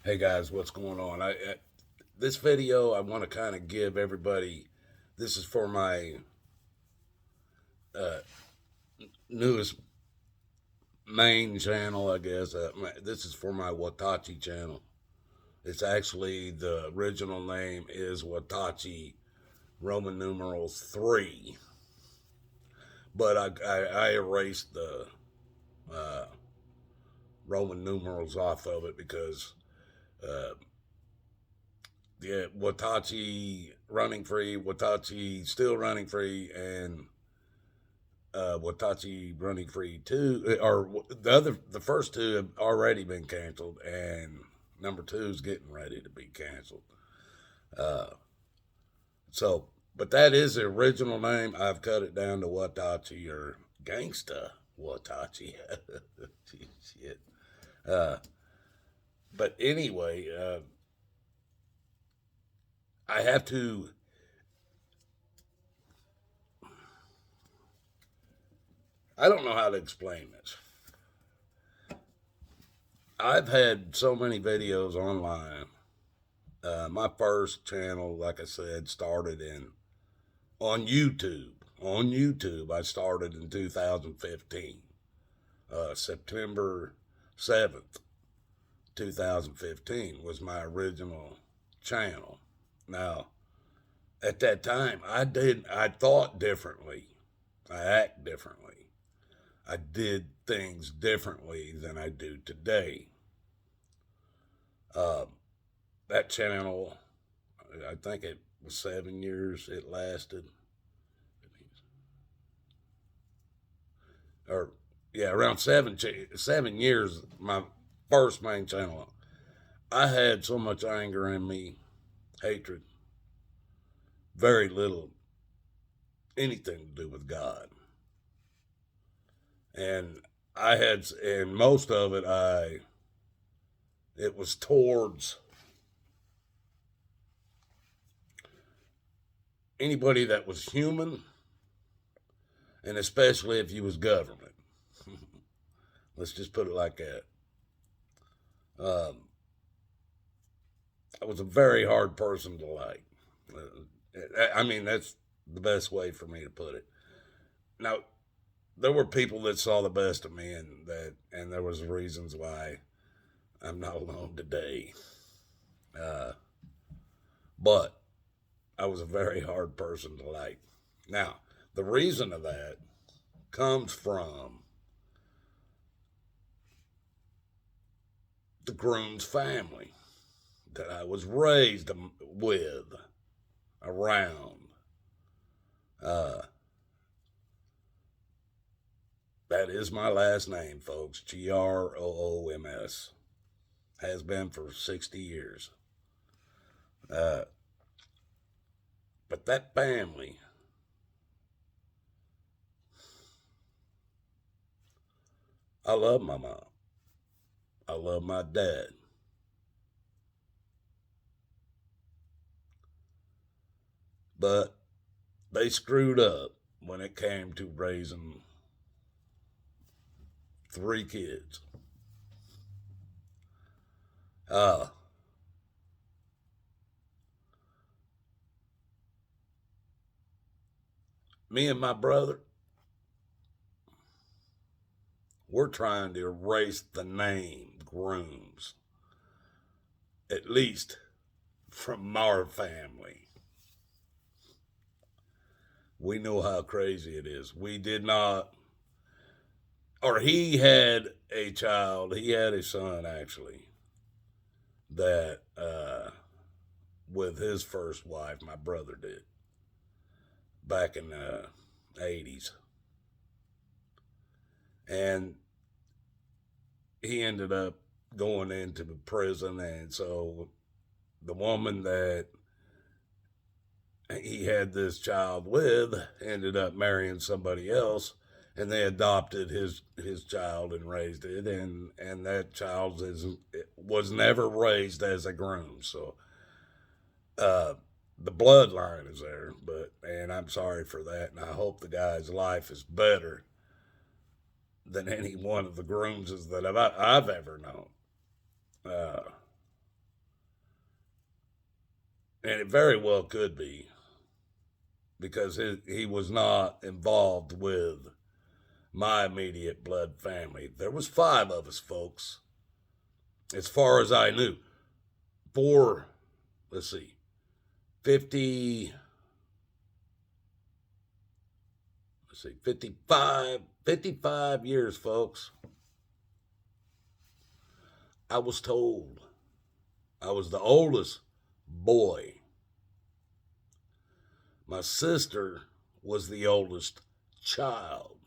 Hey guys, what's going on? This video I want to kind of give everybody. This is for my uh, newest main channel, I guess. This is for my Watachi channel. It's actually the original name is Watachi Roman numerals 3, but I erased the uh, Roman numerals off of it because uh, yeah, Watachi running free, Watachi still running free, and Watachi running free two, or the first two have already been canceled, and number two is getting ready to be canceled. Uh, so, but that is the original name. I've cut it down to Watachi or Gangsta Watachi. Shit. Uh, but anyway, I have to. I don't know how to explain this. I've had so many videos online. My first channel, like I said, started in on YouTube. On YouTube, I started in 2015, September 7th, 2015 was my original channel. Now, at that time, I thought differently, I act differently, I did things differently than I do today. Uh, that channel, I think it was 7 years it lasted. Or yeah, around 7 years. My first main channel, I had so much anger in me, hatred, very little anything to do with God, and and most of it, it was towards anybody that was human, and especially if you was government. Let's just put it like that. Um, I was a very hard person to like. I mean, that's the best way for me to put it. Now, there were people that saw the best of me, and there was reasons why I'm not alone today. Uh, but I was a very hard person to like. Now, the reason of that comes from the Groom's family that I was raised with, around. Uh, that is my last name, folks. Grooms. Has been for 60 years. Uh, but that family, I love my mom. I love my dad. But they screwed up when it came to raising three kids. Uh, Me and my brother, we're trying to erase the name Grooms, at least from our family. We know how crazy it is. We did not, or he had a child, he had a son actually, that with his first wife, my brother did, back in the 80s. And he ended up going into prison. And so the woman that he had this child with ended up marrying somebody else, and they adopted his child and raised it, and that child was never raised as a groom. So uh, the bloodline is there, and I'm sorry for that, and I hope the guy's life is better than any one of the grooms that I've ever known. Uh, And it very well could be, because he was not involved with my immediate blood family. There was 5 of us, folks, as far as I knew. Let's see, 50, let's see, 55 years, folks. I was told I was the oldest boy. My sister was the oldest child,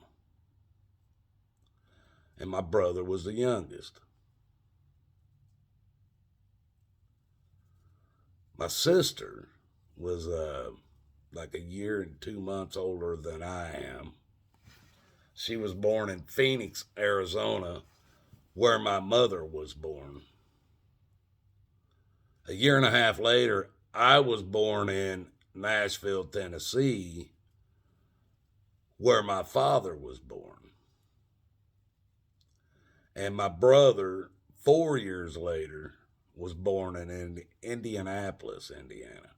and my brother was the youngest. My sister was like a year and 2 months older than I am. She was born in Phoenix, Arizona, where my mother was born. A year and a half later, I was born in Nashville, Tennessee, where my father was born. And my brother, 4 years later, was born in Indianapolis, Indiana.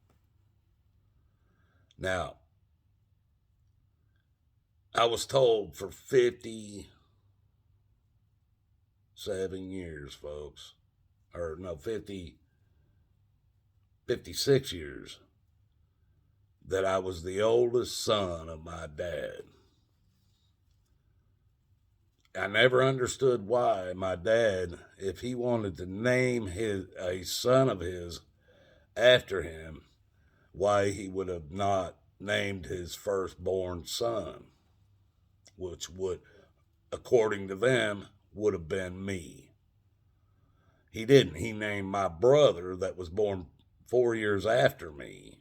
Now, I was told for 57 years, folks, or no, 56 years, that I was the oldest son of my dad. I never understood why my dad, if he wanted to name a son of his after him, why he would have not named his firstborn son, which would, according to them, would have been me. He didn't. He named my brother that was born 4 years after me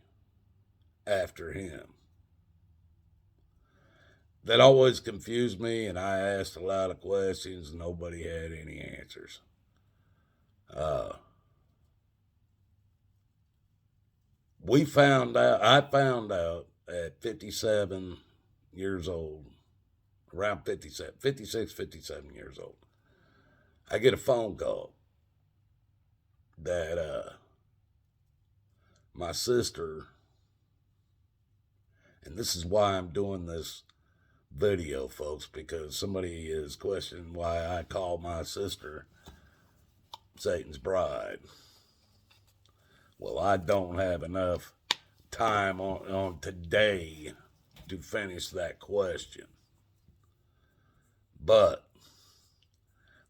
after him. That always confused me, and I asked a lot of questions, and nobody had any answers. I found out at 57 years old, around 56, 57 years old, I get a phone call that my sister, and this is why I'm doing this video, folks, because somebody is questioning why I call my sister Satan's bride. Well, I don't have enough time on today to finish that question. But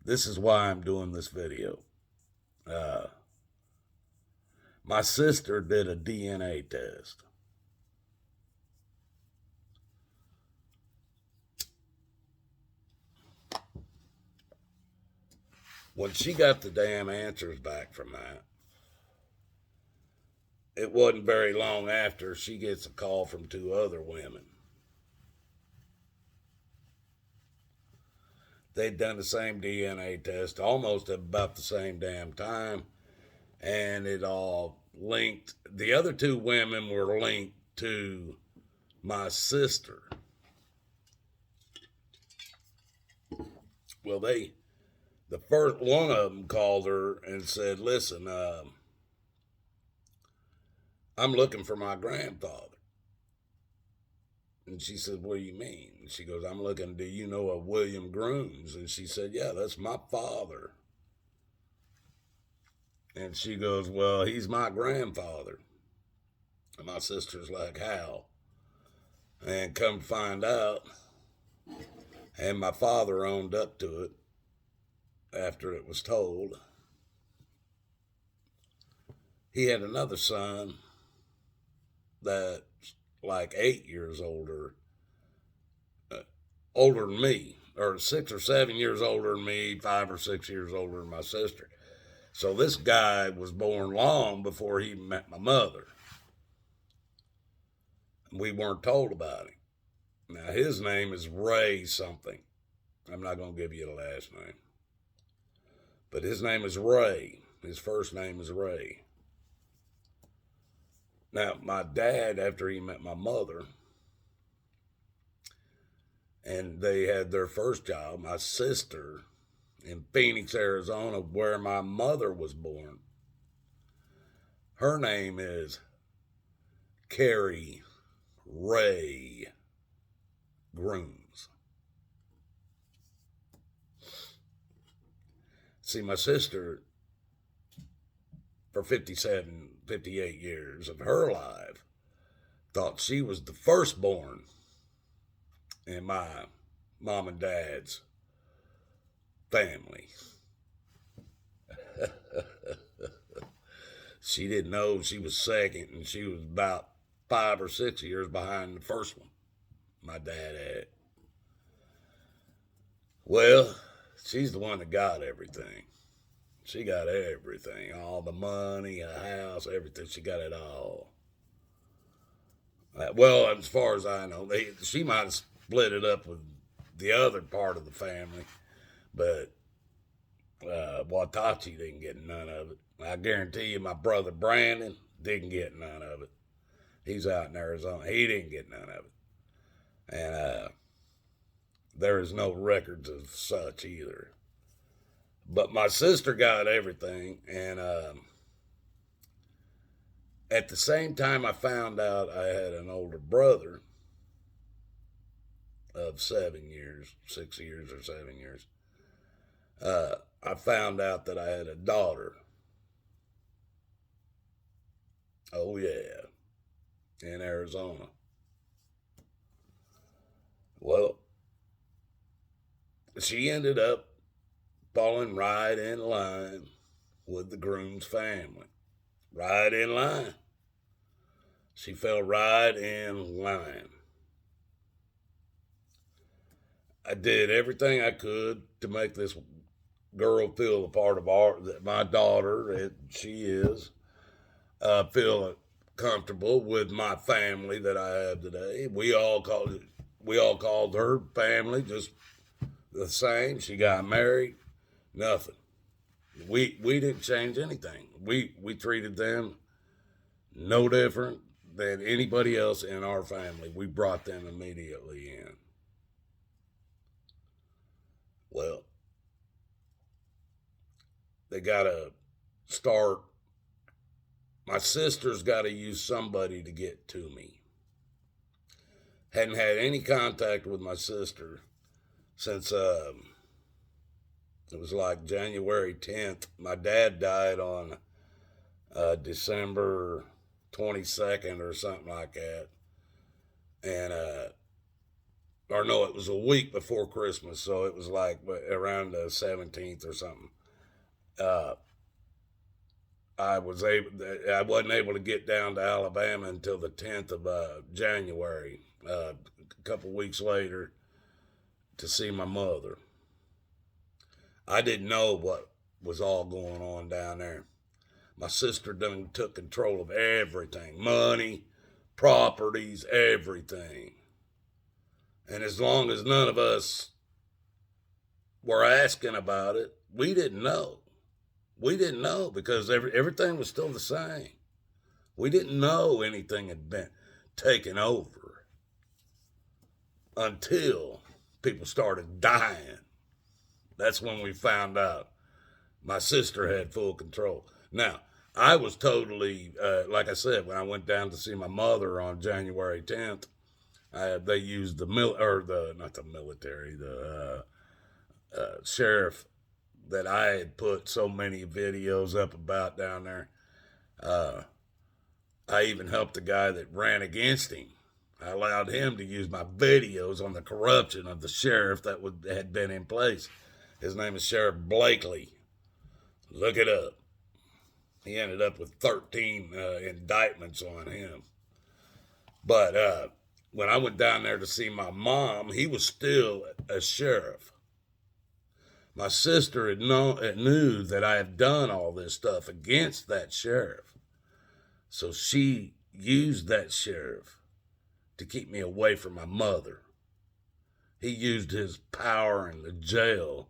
this is why I'm doing this video. My sister did a DNA test. When she got the damn answers back from that, it wasn't very long after she gets a call from 2 other women. They'd done the same DNA test almost at about the same damn time, and it all linked. The other 2 women were linked to my sister. Well, the first one of them called her and said, listen, I'm looking for my grandfather. And she said, what do you mean? And she goes, I'm looking, do you know a William Grooms? And she said, yeah, that's my father. And she goes, well, he's my grandfather. And my sister's like, how? And come to find out, and my father owned up to it after it was told. He had another son that's like 8 years older than me, or 6 or 7 years older than me, 5 or 6 years older than my sister. So this guy was born long before he met my mother. We weren't told about him. Now, his name is Ray something. I'm not going to give you the last name. But his name is Ray. His first name is Ray. Now, my dad, after he met my mother, and they had their first job, my sister, in Phoenix, Arizona, where my mother was born, her name is Carrie Ray Grooms. See, my sister, for 57, 58 years of her life, thought she was the firstborn in my mom and dad's family. She didn't know she was second, and she was about 5 or 6 years behind the first one my dad had. Well, she's the one that got everything. She got everything, all the money, a house, everything. She got it all. Well, as far as I know, she might have split it up with the other part of the family, but Watachi didn't get none of it. I guarantee you my brother Brandon didn't get none of it. He's out in Arizona. He didn't get none of it. And there is no records of such either. But my sister got everything, and at the same time I found out I had an older brother of 7 years, 6 years or 7 years, I found out that I had a daughter. Oh, yeah, in Arizona. Well, she ended up falling right in line with the Grooms family. Right in line. She fell right in line. I did everything I could to make this girl feel a part of my daughter, and she is, feel comfortable with my family that I have today. We all called her family just the same. She got married, nothing. We didn't change anything. We treated them no different than anybody else in our family. We brought them immediately in. Well, they got to start. My sister's got to use somebody to get to me. Hadn't had any contact with my sister since it was like January 10th. My dad died on December 22nd or something like that. And, or no, it was a week before Christmas, so it was like around the 17th or something. I wasn't able to get down to Alabama until the 10th of January, a couple weeks later, to see my mother. I didn't know what was all going on down there. My sister done took control of everything, money, properties, everything. And as long as none of us were asking about it, we didn't know. We didn't know because everything was still the same. We didn't know anything had been taken over until people started dying. That's when we found out my sister had full control. Now, I was totally, like I said, when I went down to see my mother on January 10th, they used the sheriff that I had put so many videos up about down there. I even helped the guy that ran against him. I allowed him to use my videos on the corruption of the sheriff that had been in place. His name is Sheriff Blakely. Look it up. He ended up with 13 indictments on him. But when I went down there to see my mom, he was still a sheriff. My sister knew that I had done all this stuff against that sheriff. So she used that sheriff to keep me away from my mother. He used his power in the jail.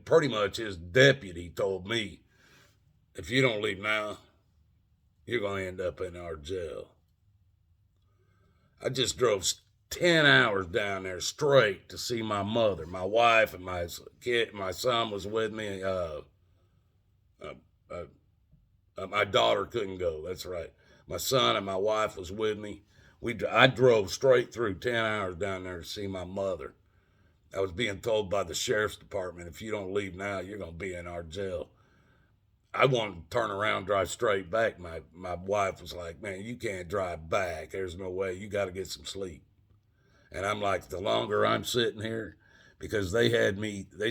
Pretty much his deputy told me, if you don't leave now, you're going to end up in our jail. I just drove 10 hours down there straight to see my mother, my wife, and my kid. My son was with me. My daughter couldn't go. That's right. My son and my wife was with me. I drove straight through 10 hours down there to see my mother. I was being told by the sheriff's department, if you don't leave now, you're going to be in our jail. I wanted to turn around, drive straight back. My wife was like, man, you can't drive back. There's no way. You got to get some sleep. And I'm like, the longer I'm sitting here, because they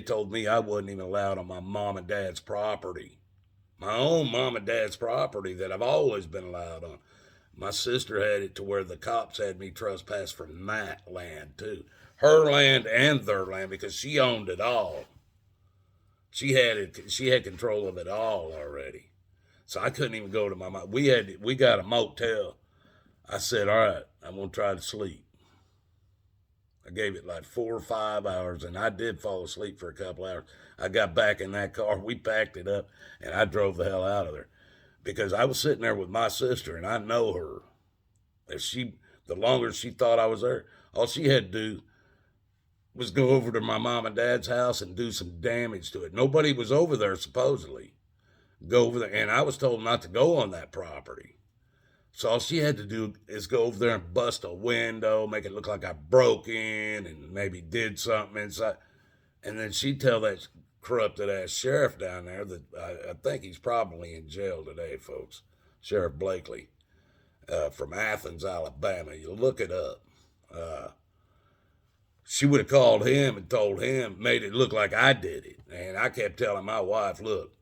told me I wasn't even allowed on my mom and dad's property. My own mom and dad's property that I've always been allowed on. My sister had it to where the cops had me trespass from that land too. Her land and their land, because she owned it all. She had control of it all already. So I couldn't even go to my mom. We got a motel. I said, all right, I'm gonna try to sleep. I gave it like 4 or 5 hours, and I did fall asleep for a couple hours. I got back in that car, we packed it up, and I drove the hell out of there. Because I was sitting there with my sister, and I know her. The longer she thought I was there, all she had to do was go over to my mom and dad's house and do some damage to it. Nobody was over there, supposedly. Go over there, and I was told not to go on that property. So all she had to do is go over there and bust a window, make it look like I broke in and maybe did something inside. And then she'd tell that corrupted ass sheriff down there that I think he's probably in jail today, folks. Sheriff Blakely from Athens, Alabama. You look it up. She would have called him and told him, made it look like I did it. And I kept telling my wife, look,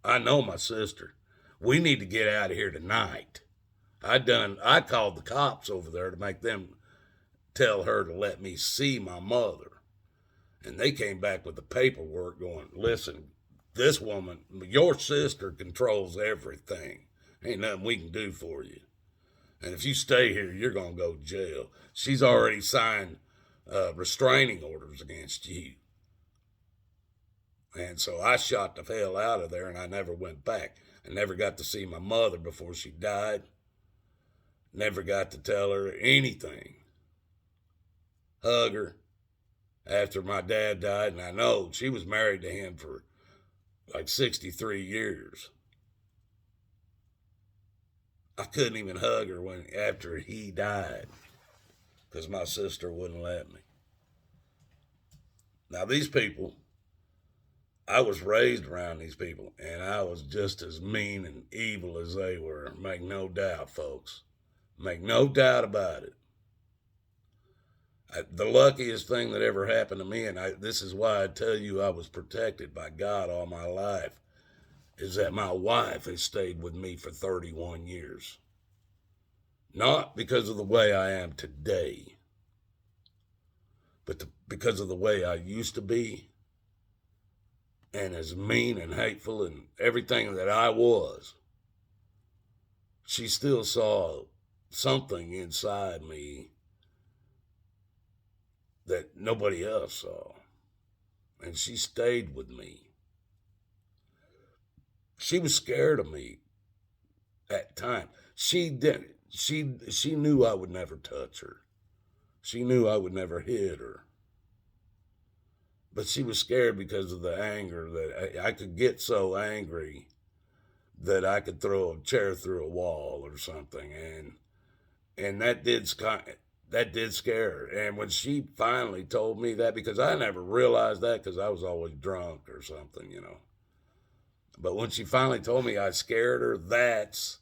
I know my sister. We need to get out of here tonight. I called the cops over there to make them tell her to let me see my mother. And they came back with the paperwork going, listen, this woman, your sister controls everything. Ain't nothing we can do for you. And if you stay here, you're going to go to jail. She's already signed restraining orders against you. And so I shot the hell out of there, and I never went back. I never got to see my mother before she died. Never got to tell her anything. Hug her after my dad died, and I know she was married to him for like 63 years. I couldn't even hug her after he died because my sister wouldn't let me. Now, these people, I was raised around these people, and I was just as mean and evil as they were. Make no doubt, folks. Make no doubt about it. The luckiest thing that ever happened to me, and this is why I tell you I was protected by God all my life, is that my wife has stayed with me for 31 years. Not because of the way I am today, but because of the way I used to be, and as mean and hateful and everything that I was. She still saw something inside me that nobody else saw. And she stayed with me. She was scared of me at time. She knew I would never touch her. She knew I would never hit her. But she was scared because of the anger that I could get so angry that I could throw a chair through a wall or something. And that did scare her. And when she finally told me that, because I never realized that because I was always drunk or something, But when she finally told me I scared her, that's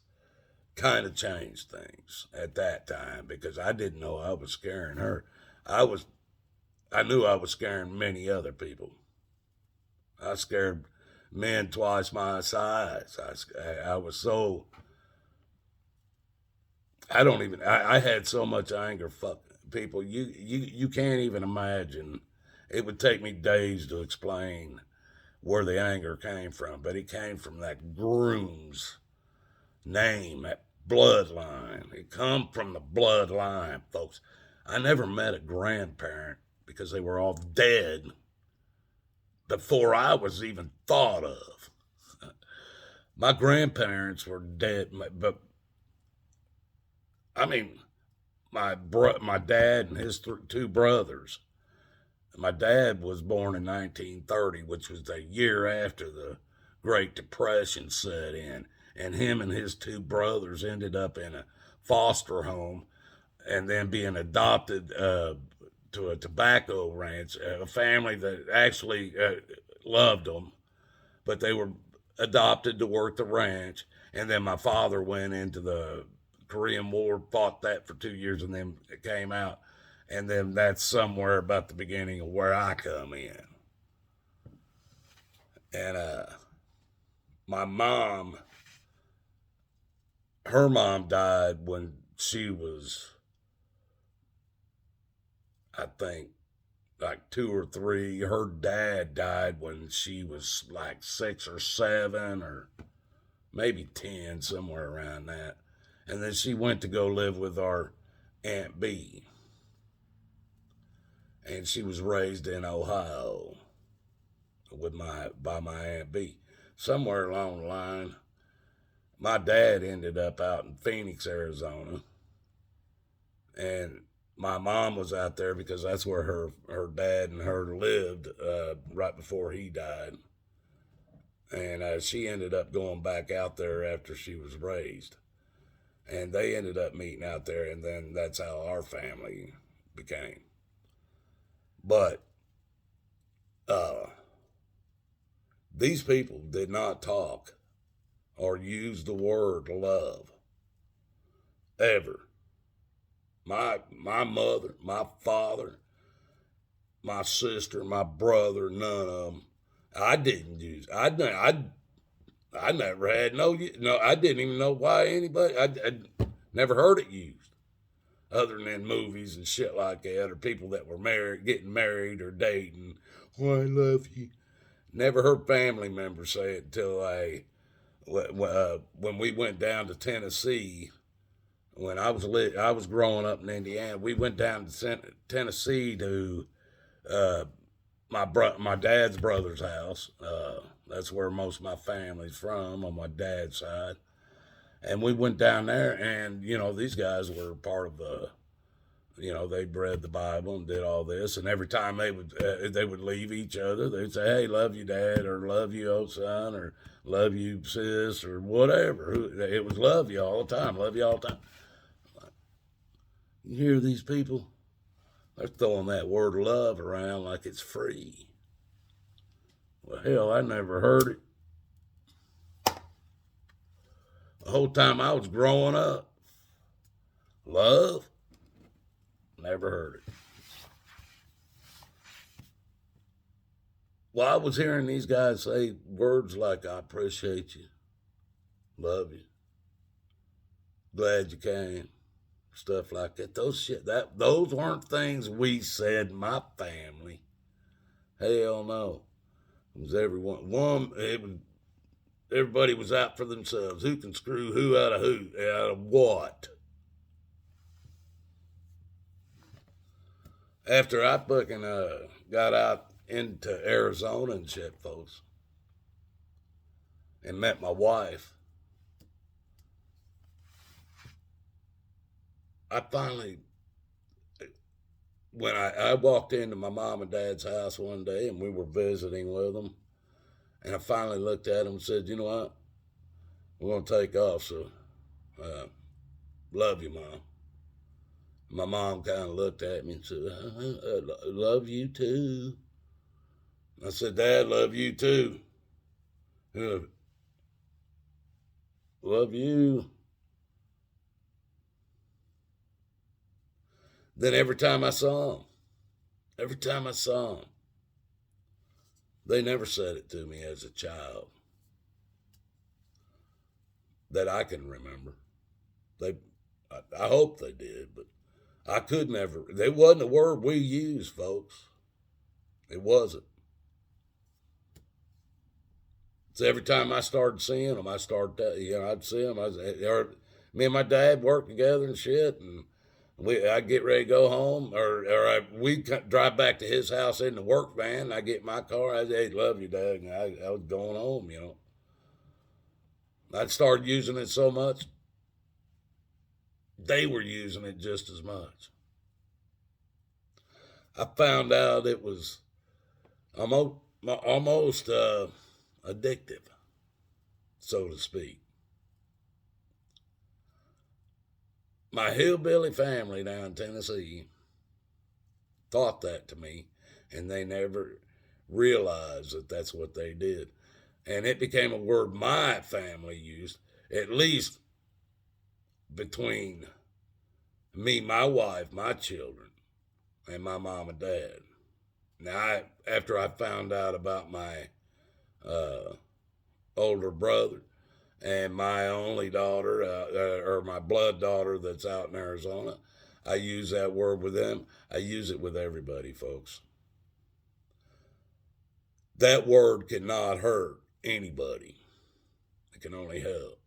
kind of changed things at that time, because I didn't know I was scaring her. I knew I was scaring many other people. I scared men twice my size. I was so, I had so much anger. Fuck people. You can't even imagine. It would take me days to explain where the anger came from, but it came from that groom's name, that bloodline. It come from the bloodline, folks. I never met a grandparent because they were all dead before I was even thought of. My grandparents were dead, but I mean, my dad and his two brothers. My dad was born in 1930, which was the year after the Great Depression set in. and him and his two brothers ended up in a foster home and then being adopted to a tobacco ranch, a family that actually loved them, but they were adopted to work the ranch. And then my father went into the Korean War, fought that for 2 years, and then it came out. And then that's somewhere about the beginning of where I come in. And my mom, her mom died when she was, I think, like 2 or 3. Her dad died when she was like 6 or 7 or maybe 10, somewhere around that. And then she went to go live with our Aunt B. And she was raised in Ohio by my Aunt B. Somewhere along the line, my dad ended up out in Phoenix, Arizona. And my mom was out there because that's where her dad and her lived right before he died. And she ended up going back out there after she was raised. And they ended up meeting out there, and then that's how our family became. But these people did not talk or use the word love ever. My mother, my father, my sister, my brother, none of them. I didn't use. I never had no. I didn't even know why anybody. I never heard it used, other than in movies and shit like that, or people that were married, getting married or dating. Oh, I love you. Never heard family members say it until when we went down to Tennessee. When I was growing up in Indiana. We went down to Tennessee to my dad's brother's house. That's where most of my family's from on my dad's side. And we went down there, and these guys were part of they read the Bible and did all this. And every time they would leave each other, they'd say, "Hey, love you, Dad," or "Love you, old son," or "Love you, sis," or whatever. It was "Love you all the time, love you all the time." You hear these people? They're throwing that word love around like it's free. Well, hell, I never heard it. The whole time I was growing up, love, never heard it. Well, I was hearing these guys say words like, "I appreciate you, love you, glad you came," stuff like that. Those weren't things we said in my family. Hell no. It was everybody was out for themselves. Who can screw who out of what? After I fucking got out into Arizona and shit, folks, and met my wife, I finally, when I walked into my mom and dad's house one day and we were visiting with them, and I finally looked at them and said, "You know what? We're going to take off, so love you, Mom." My mom kind of looked at me and said, "Love you too." I said, "Dad, love you too." Love you. Then every time I saw them, they never said it to me as a child that I can remember. I hope they did, but I could never. It wasn't a word we used, folks. It wasn't. So every time I started seeing them, I'd see them. Me and my dad worked together and shit, and I'd get ready to go home, or we'd drive back to his house in the work van. I get in my car. I'd say, "Hey, love you, Dad." And I was going home, I'd started using it so much, they were using it just as much. I found out it was almost addictive, so to speak. My hillbilly family down in Tennessee taught that to me, and they never realized that that's what they did. And it became a word my family used, at least between me, my wife, my children, and my mom and dad. Now, after I found out about my uh, older brother and my only daughter, or my blood daughter that's out in Arizona, I use that word with them. I use it with everybody, folks. That word cannot hurt anybody. It can only help.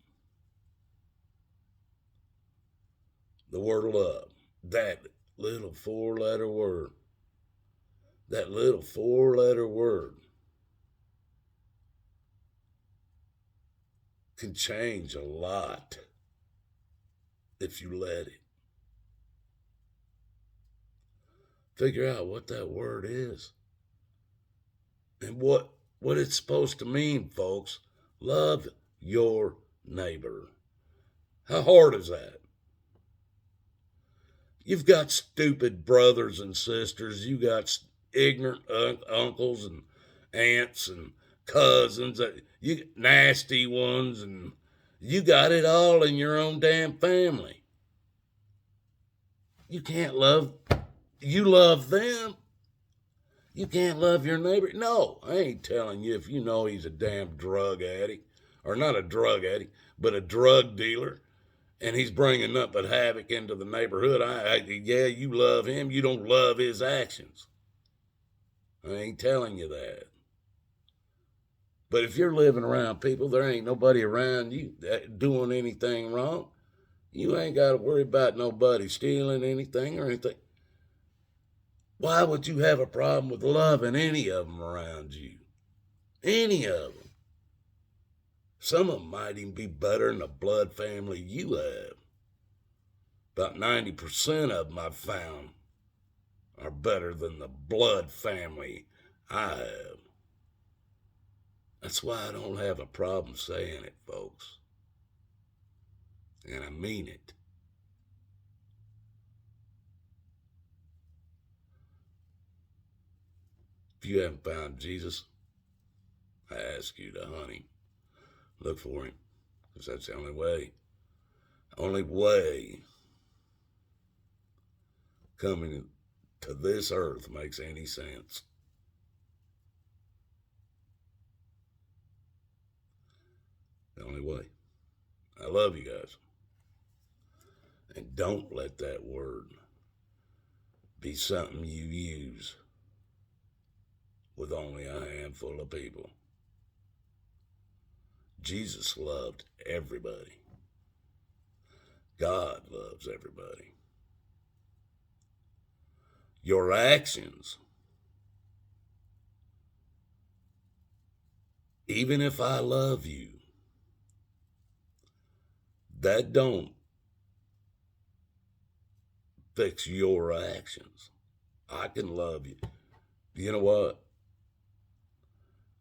The word love, that little four-letter word, that little four-letter word can change a lot if you let it. Figure out what that word is and what it's supposed to mean, folks. Love your neighbor. How hard is that? You've got stupid brothers and sisters. You got ignorant uncles and aunts and cousins. You nasty ones, and you got it all in your own damn family. You can't love. You love them. You can't love your neighbor. No, I ain't telling you if you know he's a damn drug addict, or not a drug addict, but a drug dealer, and he's bringing up a havoc into the neighborhood. Yeah, you love him. You don't love his actions. I ain't telling you that. But if you're living around people, there ain't nobody around you doing anything wrong. You ain't got to worry about nobody stealing anything or anything. Why would you have a problem with loving any of them around you? Any of them. Some of them might even be better than the blood family you have. About 90% of them I've found are better than the blood family I have. That's why I don't have a problem saying it, folks. And I mean it. If you haven't found Jesus, I ask you to hunt him. Look for him. Because that's the only way. Only way coming to this earth makes any sense. The only way. I love you guys. And don't let that word be something you use with only a handful of people. Jesus loved everybody. God loves everybody. Your actions, even if I love you, that don't fix your actions. I can love you. You know what?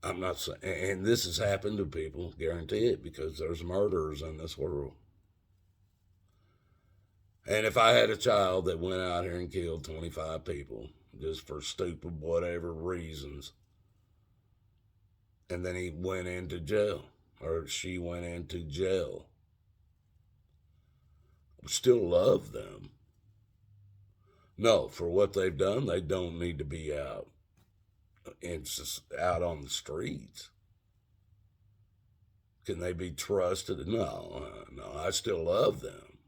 I'm not saying, and this has happened to people, guarantee it, because there's murderers in this world. And if I had a child that went out here and killed 25 people just for stupid whatever reasons, and then he went into jail, or she went into jail, I still love them. No, for what they've done, they don't need to be out on the streets. Can they be trusted? No, I still love them.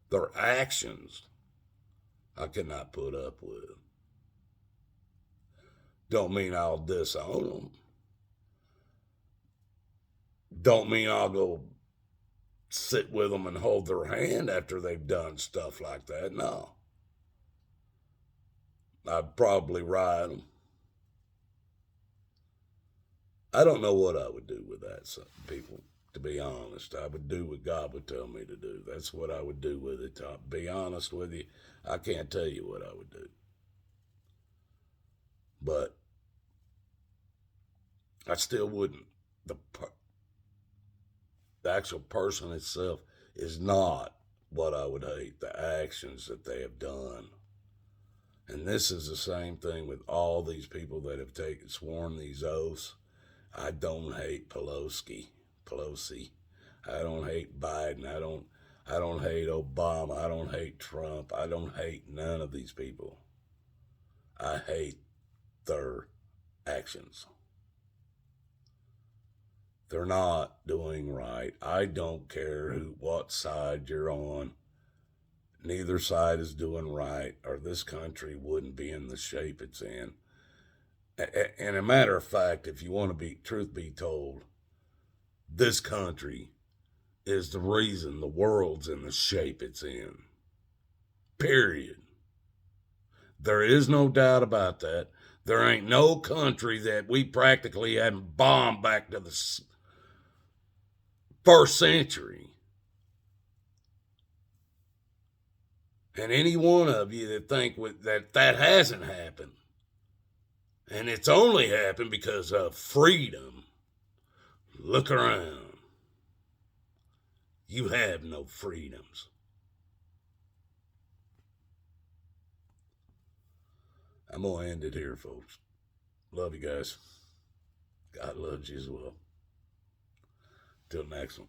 Their actions, I cannot put up with. Don't mean I'll disown them. Don't mean I'll go sit with them and hold their hand after they've done stuff like that. No. I'd probably ride them. I don't know what I would do with that, people, to be honest. I would do what God would tell me to do. That's what I would do with it. To be honest with you, I can't tell you what I would do. But I still wouldn't. The actual person itself is not what I would hate, the actions that they have done. And this is the same thing with all these people that have sworn these oaths. I don't hate Pelosi. I don't hate Biden. I don't hate Obama. I don't hate Trump. I don't hate none of these people. I hate their actions. They're not doing right. I don't care what side you're on. Neither side is doing right, or this country wouldn't be in the shape it's in. And a matter of fact, if you want to be truth be told, this country is the reason the world's in the shape it's in. Period. There is no doubt about that. There ain't no country that we practically hadn't bombed back to the first century. And any one of you that think that hasn't happened, and it's only happened because of freedom, look around. You have no freedoms. I'm going to end it here, folks. Love you guys. God loves you as well. Till next one.